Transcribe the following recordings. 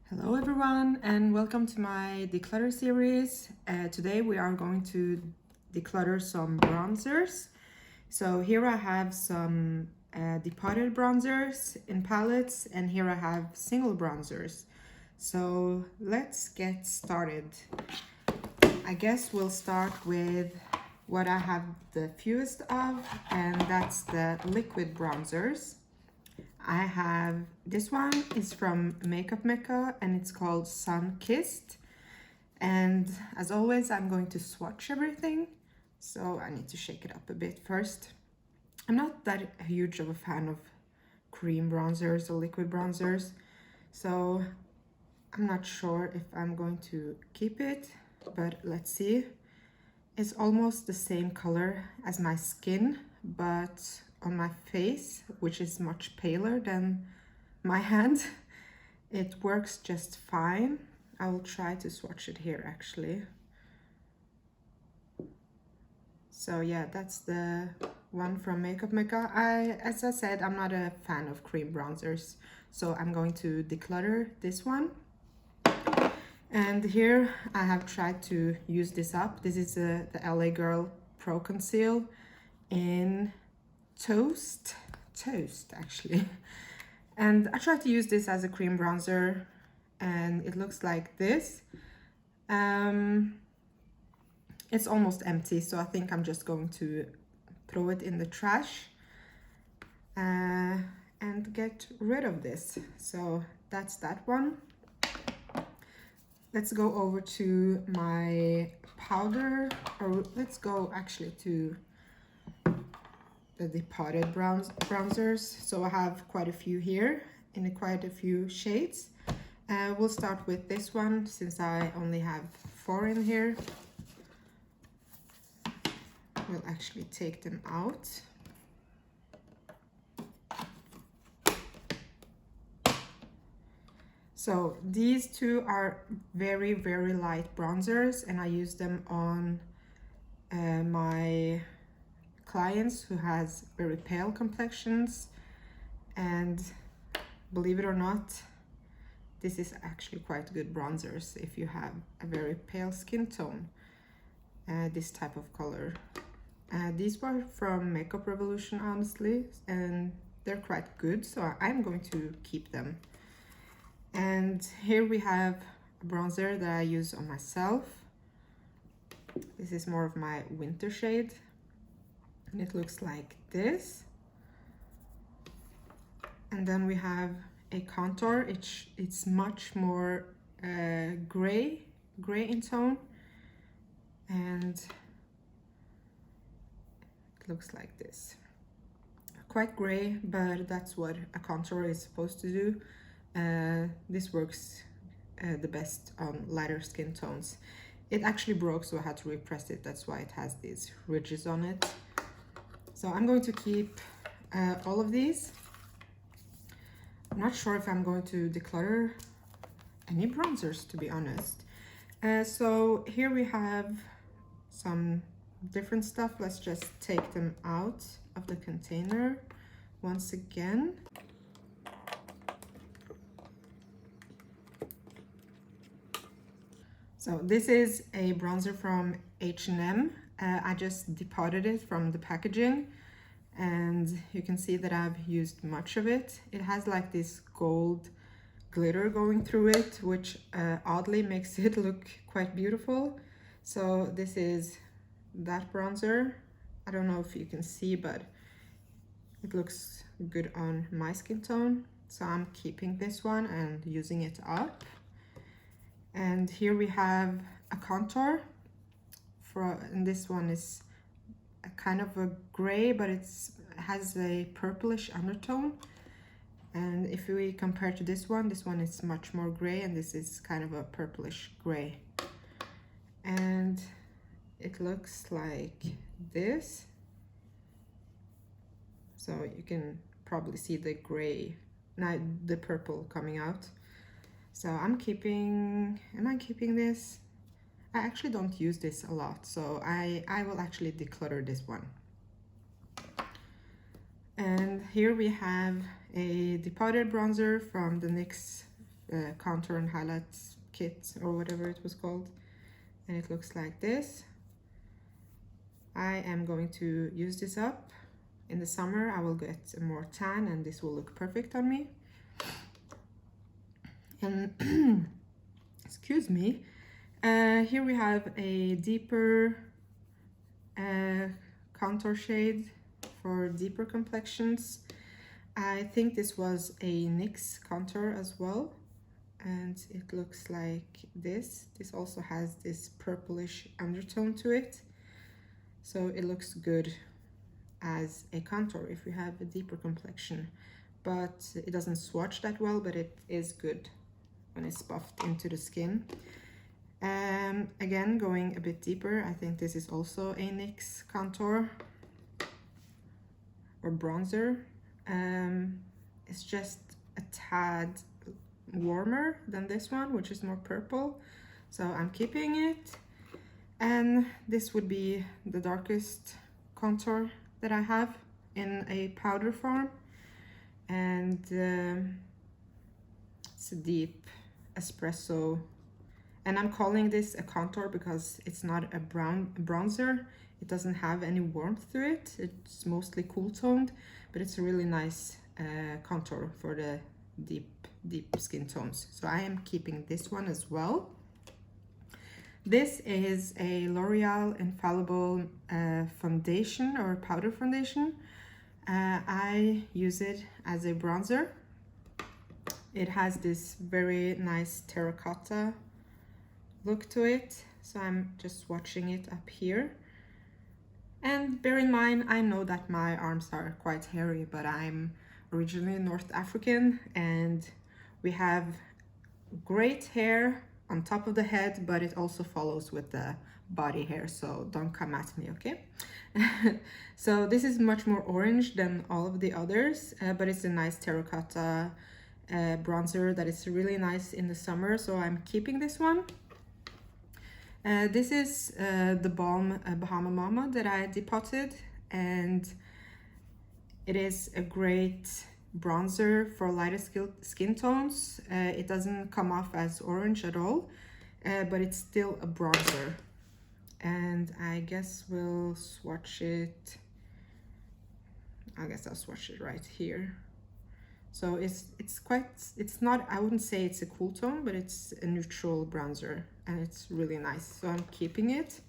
Hello everyone and welcome to my declutter series. Today we are going to declutter some bronzers. So here I have some depotted bronzers in palettes, and here I have single bronzers. So let's get started. I guess we'll start with what I have the fewest of, and that's the liquid bronzers. I have, this one is from Makeup Mecca and it's called Sun Kissed. And as always, I'm going to swatch everything. So I need to shake it up a bit first. I'm not that huge of a fan of cream bronzers or liquid bronzers. So I'm not sure if I'm going to keep it, but let's see. It's almost the same color as my skin, but on my face, which is much paler than my hand, it works just fine. I will try to swatch it here actually. So yeah, that's the one from Makeup Mecca. As I said, I'm not a fan of cream bronzers, so I'm going to declutter this one. And here I have tried to use this up. This is the LA Girl Pro Conceal in Toast actually. And I tried to use this as a cream bronzer and it looks like this. It's almost empty, so I think I'm just going to throw it in the trash and get rid of this. So that's that one. Let's go over to my powder, or let's go actually to the depotted bronzers. So I have quite a few here in quite a few shades. We'll start with this one since I only have 4 in here. We'll actually take them out. So these two are very, very light bronzers, and I use them on my clients who has very pale complexions, and believe it or not, this is actually quite good bronzers if you have a very pale skin tone, this type of color. These were from Makeup Revolution, honestly, and they're quite good, so I'm going to keep them. And here we have a bronzer that I use on myself. This is more of my winter shade, and it looks like this. And then we have a contour. It's much more gray in tone, and it looks like this. Quite gray, but that's what a contour is supposed to do. This works the best on lighter skin tones. It actually broke, so I had to repress it. That's why it has these ridges on it. So I'm going to keep all of these. I'm not sure if I'm going to declutter any bronzers, to be honest. So here we have some different stuff. Let's just take them out of the container once again. So this is a bronzer from H&M. I just depotted it from the packaging, and you can see that I've used much of it. It has like this gold glitter going through it, which oddly makes it look quite beautiful. So this is that bronzer. I don't know if you can see, but it looks good on my skin tone. So I'm keeping this one and using it up. And here we have a contour, and this one is a kind of a gray, but it has a purplish undertone. And if we compare to this one is much more gray, and this is kind of a purplish gray. And it looks like this. So you can probably see the gray, now the purple coming out. So am I keeping this? I actually don't use this a lot, so I will actually declutter this one. And here we have a depotted bronzer from the NYX contour and highlights kit or whatever it was called, and it looks like this. I am going to use this up. In the summer I will get more tan and this will look perfect on me. And excuse me, here we have a deeper contour shade for deeper complexions. I think this was a NYX contour as well, and it looks like this. This also has this purplish undertone to it, so it looks good as a contour if you have a deeper complexion, but it doesn't swatch that well, but it is good when it's buffed into the skin. Again, going a bit deeper, I think this is also a NYX contour or bronzer. It's just a tad warmer than this one, which is more purple, so I'm keeping it. And this would be the darkest contour that I have in a powder form, and it's a deep espresso, and I'm calling this a contour because it's not a bronzer. It doesn't have any warmth to it, it's mostly cool toned, but it's a really nice contour for the deep skin tones, so I am keeping this one as well. This is a L'Oreal Infallible foundation or powder foundation. I use it as a bronzer. It has this very nice terracotta look to it, so I'm just swatching it up here. And bear in mind, I know that my arms are quite hairy, but I'm originally North African and we have great hair on top of the head, but it also follows with the body hair, so don't come at me, okay? So this is much more orange than all of the others, but it's a nice terracotta bronzer that is really nice in the summer, so I'm keeping this one. This is the Balm Bahama Mama that I depotted, and it is a great bronzer for lighter skin tones. It doesn't come off as orange at all, but it's still a bronzer. And I guess we'll swatch it. I guess I'll swatch it right here. So it's not, I wouldn't say it's a cool tone, but it's a neutral bronzer and it's really nice, so I'm keeping it.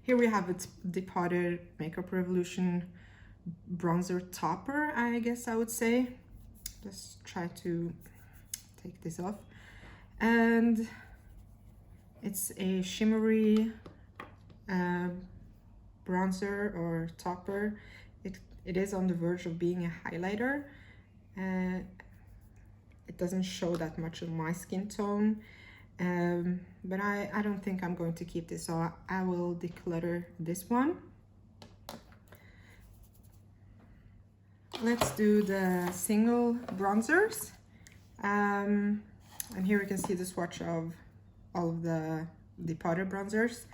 Here we have a depotted Makeup Revolution bronzer topper, I guess I would say. Let's try to take this off. And it's a shimmery bronzer or topper. It is on the verge of being a highlighter. It doesn't show that much of my skin tone, but I don't think I'm going to keep this, so I will declutter this one. Let's do the single bronzers, and here you can see the swatch of all of the powder bronzers.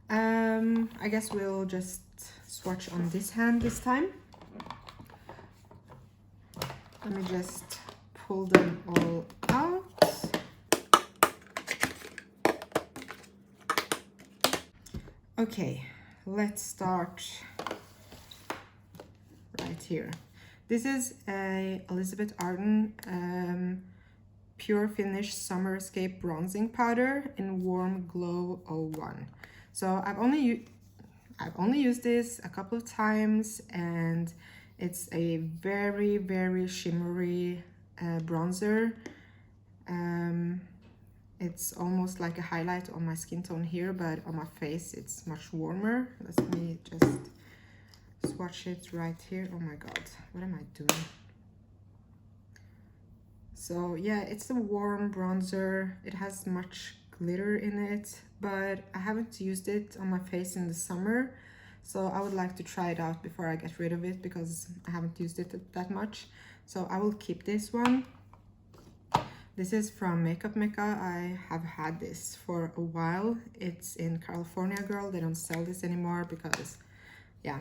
I guess we'll just swatch on this hand this time. Let me just pull them all out. Okay, let's start right here. This is a Elizabeth Arden Pure Finish Summer Escape Bronzing Powder in Warm Glow 01. So I've only used this a couple of times, and it's a very, very shimmery bronzer. It's almost like a highlight on my skin tone here, but on my face it's much warmer. Let me just swatch it right here. Oh my god, what am I doing? So yeah, it's a warm bronzer. It has much glitter in it, but I haven't used it on my face in the summer, so I would like to try it out before I get rid of it because I haven't used it that much. So I will keep this one. This is from Makeup Mecca. I have had this for a while. It's in California Girl. They don't sell this anymore because, yeah,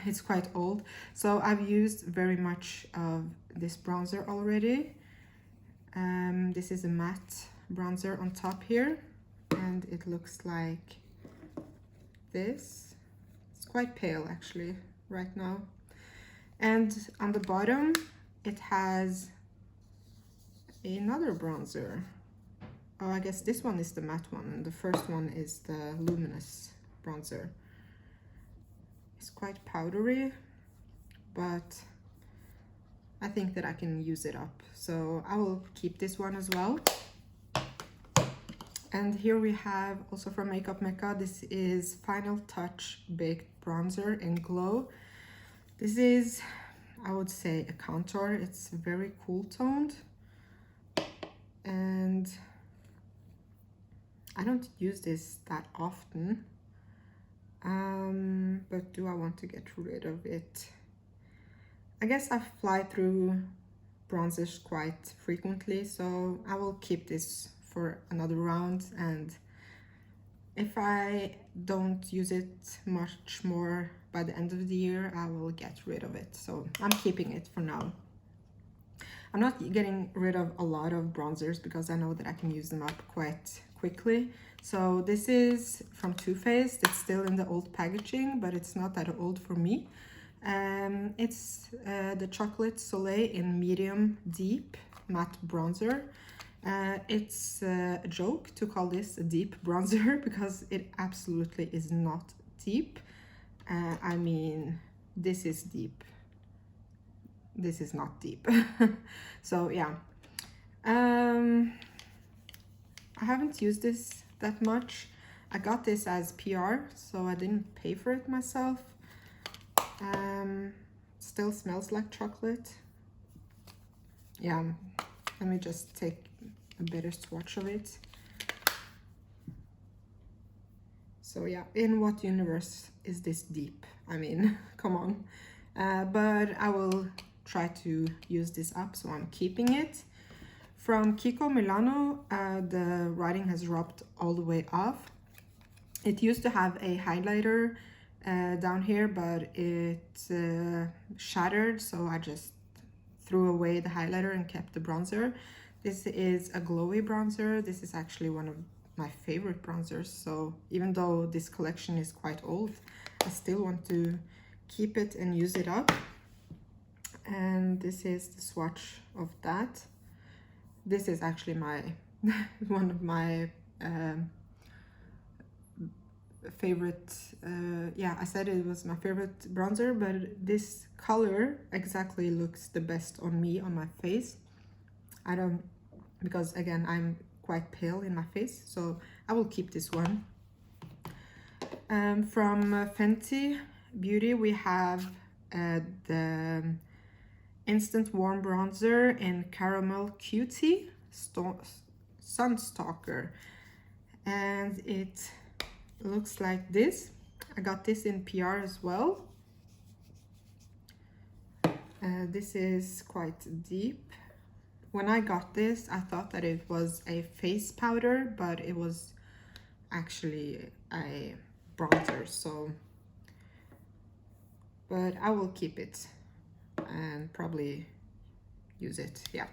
it's quite old. So I've used very much of this bronzer already. This is a matte bronzer on top here, and it looks like this. It's quite pale actually right now. And on the bottom it has another bronzer. Oh, I guess this one is the matte one and the first one is the luminous bronzer. It's quite powdery, but I think that I can use it up, so I will keep this one as well. And here we have also from Makeup Mecca, this is Final Touch Baked Bronzer in Glow. This is, I would say, a contour. It's very cool toned, and I don't use this that often, but do I want to get rid of it? I guess I fly through bronzers quite frequently, so I will keep this for another round, and if I don't use it much more by the end of the year, I will get rid of it. So I'm keeping it for now. I'm not getting rid of a lot of bronzers because I know that I can use them up quite quickly. So this is from Too Faced. It's still in the old packaging, but it's not that old for me. It's the Chocolate Soleil in Medium Deep Matte Bronzer. It's a joke to call this a deep bronzer because it absolutely is not deep. I mean, this is deep. This is not deep. So yeah, I haven't used this that much. I got this as PR, so I didn't pay for it myself. Still smells like chocolate. Yeah, let me just take a better swatch of it. So yeah, in what universe is this deep? I mean, come on. But I will try to use this up, so I'm keeping it. From Kiko Milano, the writing has rubbed all the way off. It used to have a highlighter down here, but it shattered, so I just threw away the highlighter and kept the bronzer. This is a glowy bronzer. This is actually one of my favorite bronzers, so even though this collection is quite old, I still want to keep it and use it up. And this is the swatch of that. This is actually my one of my favorite, yeah, I said it was my favorite bronzer, but this color exactly looks the best on me, on my face. I don't, because again, I'm quite pale in my face, so I will keep this one. From Fenty Beauty, we have the Instant Warm Bronzer in Caramel Cutie Sunstalker, and it looks like this. I got this in PR as well. This is quite deep. When I got this, I thought that it was a face powder, but it was actually a bronzer, so, but I will keep it and probably use it, yeah.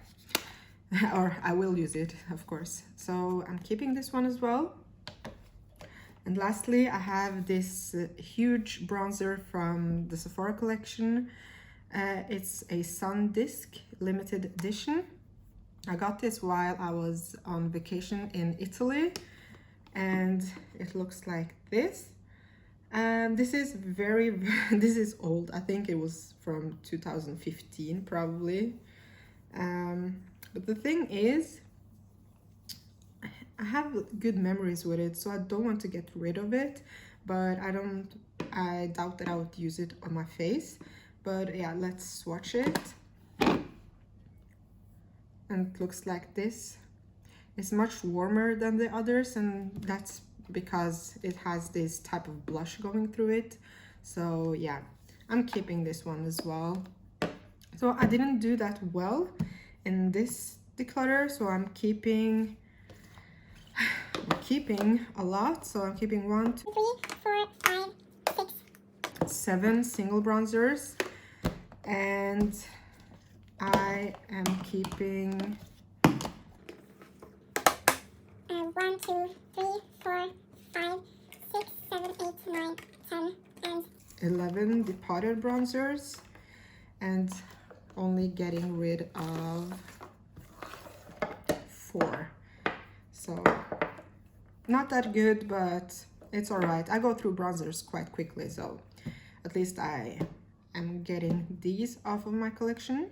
Or I will use it, of course. So I'm keeping this one as well. And lastly, I have this huge bronzer from the Sephora collection. It's a Sun Disc limited edition. I got this while I was on vacation in Italy, and it looks like this. This is this is old. I think it was from 2015 probably. But the thing is, I have good memories with it, so I don't want to get rid of it, but I doubt that I would use it on my face. But yeah, let's swatch it. And it looks like this. It's much warmer than the others, and that's because it has this type of blush going through it. So yeah, I'm keeping this one as well. So I didn't do that well in this declutter, so I'm keeping a lot. So I'm keeping 1, 2, 3, 4, 5, 6, 7 single bronzers, and I am keeping 1, 2, 3, 4, 5, 6, 7, 8, 9, 10, and 11 depotted bronzers, and only getting rid of 4. So not that good, but it's all right. I go through bronzers quite quickly, so at least I am getting these off of my collection.